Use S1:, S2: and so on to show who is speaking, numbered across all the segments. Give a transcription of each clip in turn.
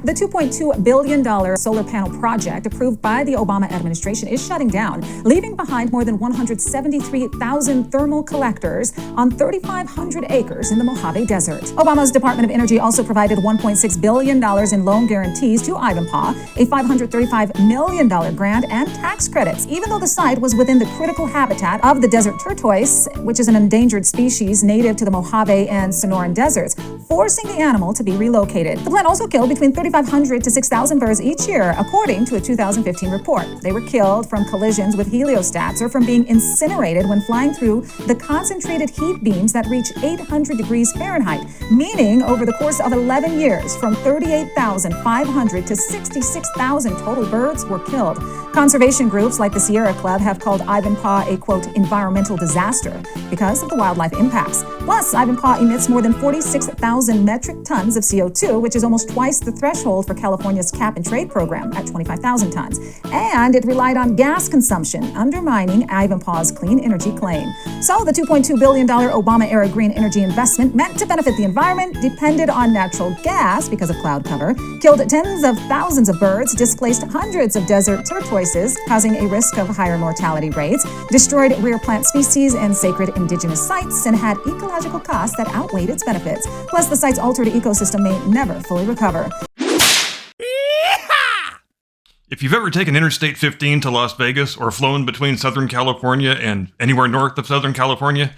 S1: The $2.2 billion solar panel project approved by the Obama administration is shutting down, leaving behind more than 173,000 thermal collectors on 3,500 acres in the Mojave Desert. Obama's Department of Energy also provided $1.6 billion in loan guarantees to Ivanpah, a $535 million grant, and tax credits, even though the site was within the critical habitat of the desert tortoise, which is an endangered species native to the Mojave and Sonoran deserts, forcing the animal to be relocated. The plant also killed between 3,500 to 6,000 birds each year, according to a 2015 report. They were killed from collisions with heliostats or from being incinerated when flying through the concentrated heat beams that reach 800 degrees Fahrenheit, meaning over the course of 11 years, from 38,500 to 66,000 total birds were killed. Conservation groups like the Sierra Club have called Ivanpah a, quote, environmental disaster because of the wildlife impacts. Plus, Ivanpah emits more than 46,000 metric tons of CO2, which is almost twice the threshold for California's cap-and-trade program at 25,000 tons. And it relied on gas consumption, undermining Ivanpah's clean energy claim. So the $2.2 billion Obama-era green energy investment meant to benefit the environment depended on natural gas because of cloud cover, killed tens of thousands of birds, displaced hundreds of desert tortoises, causing a risk of higher mortality rates, destroyed rare plant species and sacred indigenous sites, and had ecological costs that outweighed its benefits. Plus, the site's altered ecosystem may never fully recover.
S2: If you've ever taken Interstate 15 to Las Vegas or flown between Southern California and anywhere north of Southern California,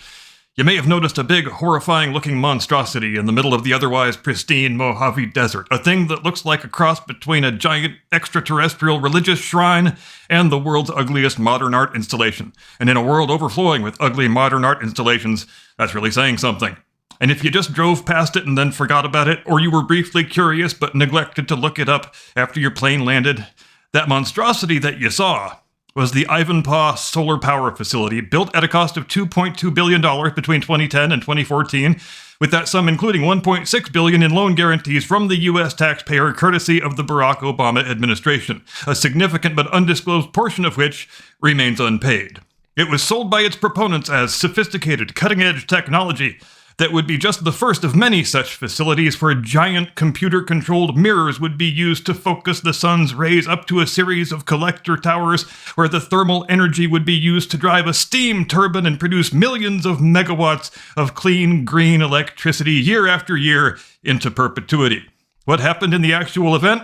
S2: you may have noticed a big, horrifying-looking monstrosity in the middle of the otherwise pristine Mojave Desert, a thing that looks like a cross between a giant extraterrestrial religious shrine and the world's ugliest modern art installation. And in a world overflowing with ugly modern art installations, that's really saying something. And if you just drove past it and then forgot about it, or you were briefly curious but neglected to look it up after your plane landed, that monstrosity that you saw was the Ivanpah Solar Power Facility, built at a cost of $2.2 billion between 2010 and 2014, with that sum including $1.6 billion in loan guarantees from the U.S. taxpayer courtesy of the Barack Obama administration, a significant but undisclosed portion of which remains unpaid. It was sold by its proponents as sophisticated, cutting-edge technology that would be just the first of many such facilities where giant computer-controlled mirrors would be used to focus the sun's rays up to a series of collector towers where the thermal energy would be used to drive a steam turbine and produce millions of megawatts of clean, green electricity year after year into perpetuity. What happened in the actual event?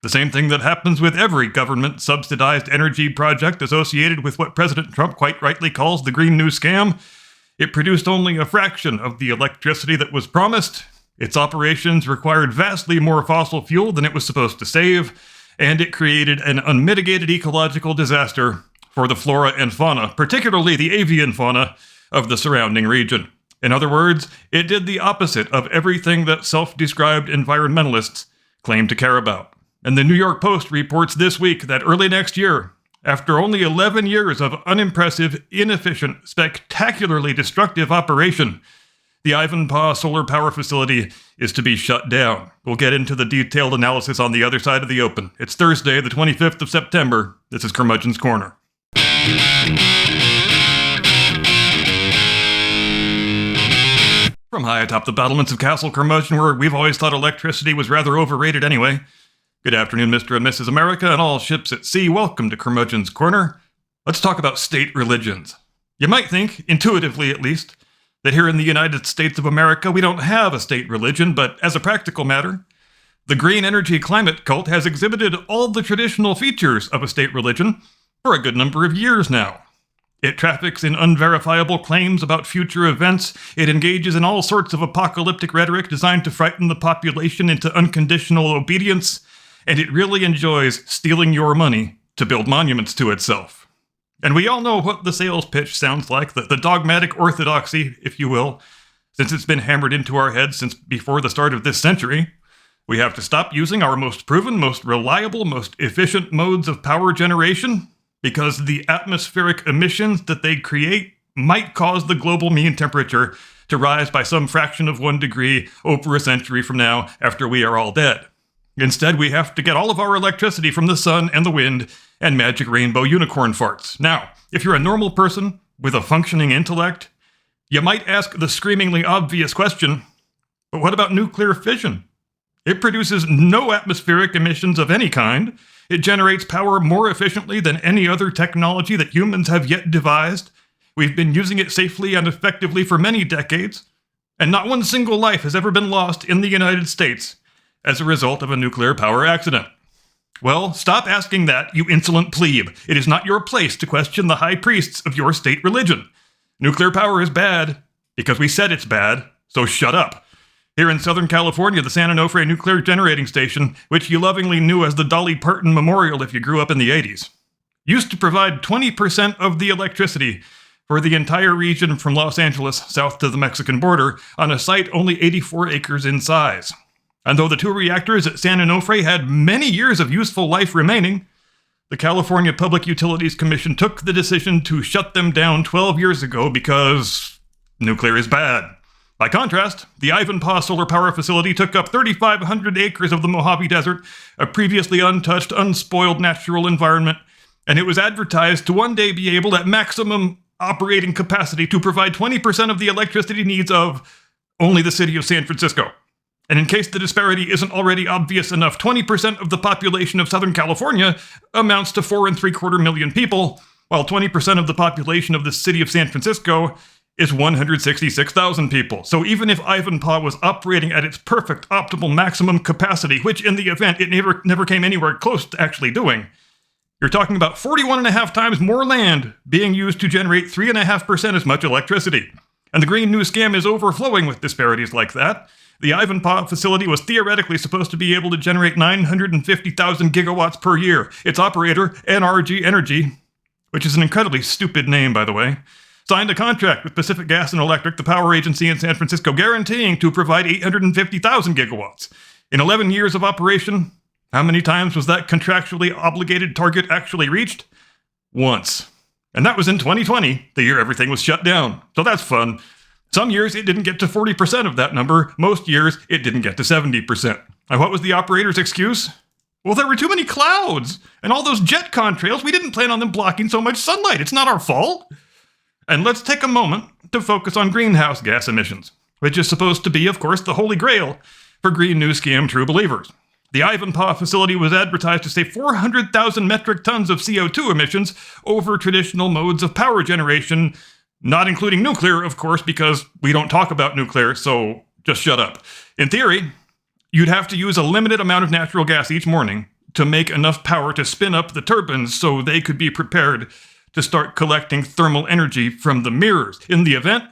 S2: The same thing that happens with every government-subsidized energy project associated with what President Trump quite rightly calls the Green New Scam. It produced only a fraction of the electricity that was promised, its operations required vastly more fossil fuel than it was supposed to save, and it created an unmitigated ecological disaster for the flora and fauna, particularly the avian fauna of the surrounding region. In other words, it did the opposite of everything that self-described environmentalists claim to care about. And the New York Post reports this week that early next year, after only 11 years of unimpressive, inefficient, spectacularly destructive operation, the Ivanpah Solar Power Facility is to be shut down. We'll get into the detailed analysis on the other side of the open. It's Thursday, the 25th of September. This is Curmudgeon's Corner. From high atop the battlements of Castle Curmudgeon, where we've always thought electricity was rather overrated anyway. Good afternoon, Mr. and Mrs. America, and all ships at sea. Welcome to Curmudgeon's Corner. Let's talk about state religions. You might think, intuitively at least, that here in the United States of America we don't have a state religion, but as a practical matter, the green energy climate cult has exhibited all the traditional features of a state religion for a good number of years now. It traffics in unverifiable claims about future events, it engages in all sorts of apocalyptic rhetoric designed to frighten the population into unconditional obedience, and it really enjoys stealing your money to build monuments to itself. And we all know what the sales pitch sounds like, the dogmatic orthodoxy, if you will, since it's been hammered into our heads since before the start of this century. We have to stop using our most proven, most reliable, most efficient modes of power generation because the atmospheric emissions that they create might cause the global mean temperature to rise by some fraction of 1 degree over a century from now after we are all dead. Instead, we have to get all of our electricity from the sun and the wind and magic rainbow unicorn farts. Now, if you're a normal person with a functioning intellect, you might ask the screamingly obvious question, but what about nuclear fission? It produces no atmospheric emissions of any kind. It generates power more efficiently than any other technology that humans have yet devised. We've been using it safely and effectively for many decades, and not one single life has ever been lost in the United States as a result of a nuclear power accident. Well, stop asking that, you insolent plebe. It is not your place to question the high priests of your state religion. Nuclear power is bad because we said it's bad, so shut up. Here in Southern California, the San Onofre Nuclear Generating Station, which you lovingly knew as the Dolly Parton Memorial if you grew up in the 80s, used to provide 20% of the electricity for the entire region from Los Angeles south to the Mexican border on a site only 84 acres in size. And though the 2 reactors at San Onofre had many years of useful life remaining, the California Public Utilities Commission took the decision to shut them down 12 years ago because nuclear is bad. By contrast, the Ivanpah solar power facility took up 3,500 acres of the Mojave Desert, a previously untouched, unspoiled natural environment, and it was advertised to one day be able, at maximum operating capacity, to provide 20% of the electricity needs of only the city of San Francisco. And in case the disparity isn't already obvious enough, 20% of the population of Southern California amounts to 4.75 million people, while 20% of the population of the city of San Francisco is 166,000 people. So even if Ivanpah was operating at its perfect optimal maximum capacity, which in the event it never came anywhere close to actually doing, you're talking about 41.5 times more land being used to generate 3.5% as much electricity. And the Green New Scam is overflowing with disparities like that. The Ivanpah facility was theoretically supposed to be able to generate 950,000 gigawatts per year. Its operator, NRG Energy, which is an incredibly stupid name, by the way, signed a contract with Pacific Gas and Electric, the power agency in San Francisco, guaranteeing to provide 850,000 gigawatts. In 11 years of operation, how many times was that contractually obligated target actually reached? Once. And that was in 2020, the year everything was shut down. So that's fun. Some years it didn't get to 40% of that number. Most years it didn't get to 70%. And what was the operator's excuse? Well, there were too many clouds. And all those jet contrails, we didn't plan on them blocking so much sunlight. It's not our fault. And let's take a moment to focus on greenhouse gas emissions, which is supposed to be, of course, the holy grail for Green New Scam true believers. The Ivanpah facility was advertised to save 400,000 metric tons of CO2 emissions over traditional modes of power generation, not including nuclear, of course, because we don't talk about nuclear, so just shut up. In theory, you'd have to use a limited amount of natural gas each morning to make enough power to spin up the turbines so they could be prepared to start collecting thermal energy from the mirrors. In the event,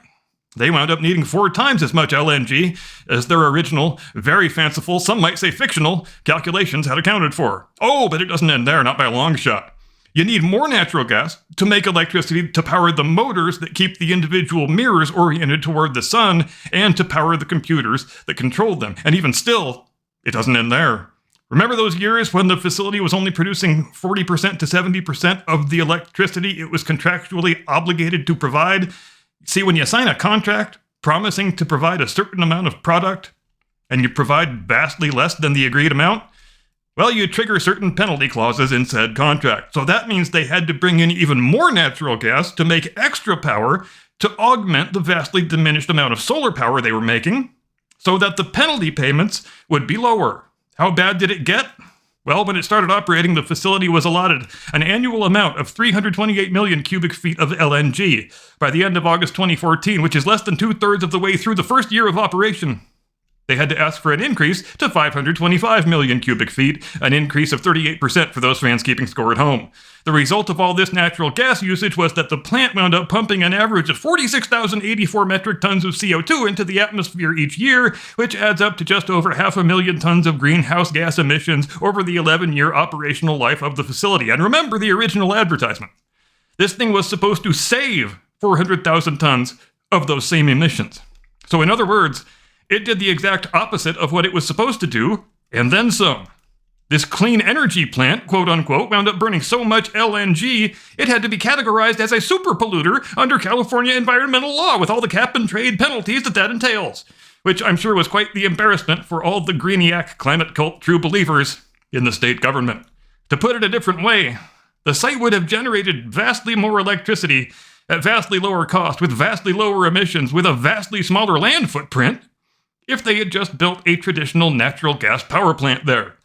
S2: they wound up needing 4 times as much LNG as their original, very fanciful, some might say fictional, calculations had accounted for. Oh, but it doesn't end there, not by a long shot. You need more natural gas to make electricity to power the motors that keep the individual mirrors oriented toward the sun and to power the computers that control them. And even still, it doesn't end there. Remember those years when the facility was only producing 40% to 70% of the electricity it was contractually obligated to provide? See, when you sign a contract promising to provide a certain amount of product and you provide vastly less than the agreed amount, well, you trigger certain penalty clauses in said contract. So that means they had to bring in even more natural gas to make extra power to augment the vastly diminished amount of solar power they were making so that the penalty payments would be lower. How bad did it get? Well, when it started operating, the facility was allotted an annual amount of 328 million cubic feet of LNG. By the end of August 2014, which is less than 2/3 of the way through the first year of operation, they had to ask for an increase to 525 million cubic feet, an increase of 38% for those fans keeping score at home. The result of all this natural gas usage was that the plant wound up pumping an average of 46,084 metric tons of CO2 into the atmosphere each year, which adds up to just over 500,000 tons of greenhouse gas emissions over the 11-year operational life of the facility. And remember the original advertisement. This thing was supposed to save 400,000 tons of those same emissions. So in other words, it did the exact opposite of what it was supposed to do, and then some. This clean energy plant, quote unquote, wound up burning so much LNG, it had to be categorized as a super polluter under California environmental law, with all the cap and trade penalties that entails, which I'm sure was quite the embarrassment for all the Greeniac climate cult true believers in the state government. To put it a different way, the site would have generated vastly more electricity at vastly lower cost, with vastly lower emissions, with a vastly smaller land footprint, if they had just built a traditional natural gas power plant there.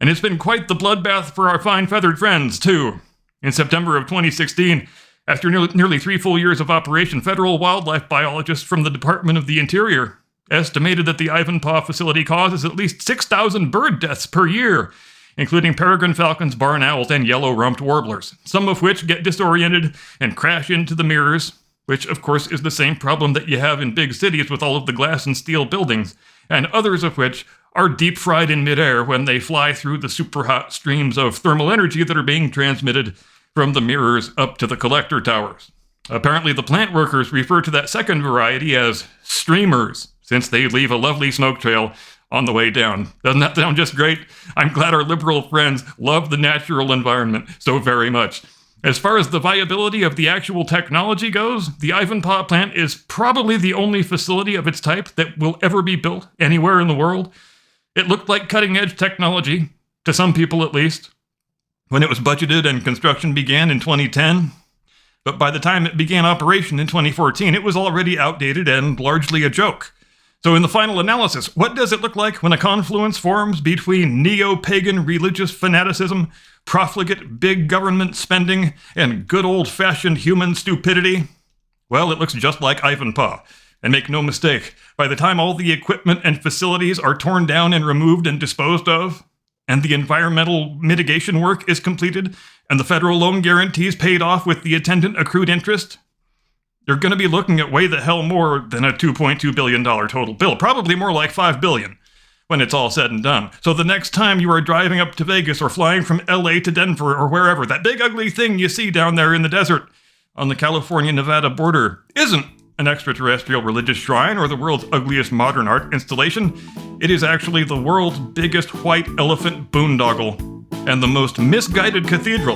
S2: And it's been quite the bloodbath for our fine feathered friends, too. In September of 2016, after nearly 3 full years of operation, federal wildlife biologists from the Department of the Interior estimated that the Ivanpah facility causes at least 6,000 bird deaths per year, including peregrine falcons, barn owls, and yellow-rumped warblers, some of which get disoriented and crash into the mirrors, which of course is the same problem that you have in big cities with all of the glass and steel buildings, and others of which are deep-fried in midair when they fly through the super-hot streams of thermal energy that are being transmitted from the mirrors up to the collector towers. Apparently the plant workers refer to that second variety as streamers, since they leave a lovely smoke trail on the way down. Doesn't that sound just great? I'm glad our liberal friends love the natural environment so very much. As far as the viability of the actual technology goes, the Ivanpah plant is probably the only facility of its type that will ever be built anywhere in the world. It looked like cutting-edge technology, to some people at least, when it was budgeted and construction began in 2010. But by the time it began operation in 2014, it was already outdated and largely a joke. So in the final analysis, what does it look like when a confluence forms between neo-pagan religious fanaticism, profligate big government spending, and good old-fashioned human stupidity? Well, it looks just like Ivanpah. And make no mistake, by the time all the equipment and facilities are torn down and removed and disposed of, and the environmental mitigation work is completed, and the federal loan guarantees paid off with the attendant accrued interest, you're going to be looking at way the hell more than a $2.2 billion total bill, probably more like $5 billion when it's all said and done. So the next time you are driving up to Vegas or flying from LA to Denver or wherever, that big ugly thing you see down there in the desert on the California-Nevada border isn't an extraterrestrial religious shrine or the world's ugliest modern art installation. It is actually the world's biggest white elephant boondoggle and the most misguided cathedral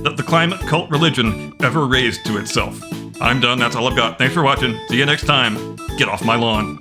S2: that the climate cult religion ever raised to itself. I'm done. That's all I've got. Thanks for watching. See you next time. Get off my lawn.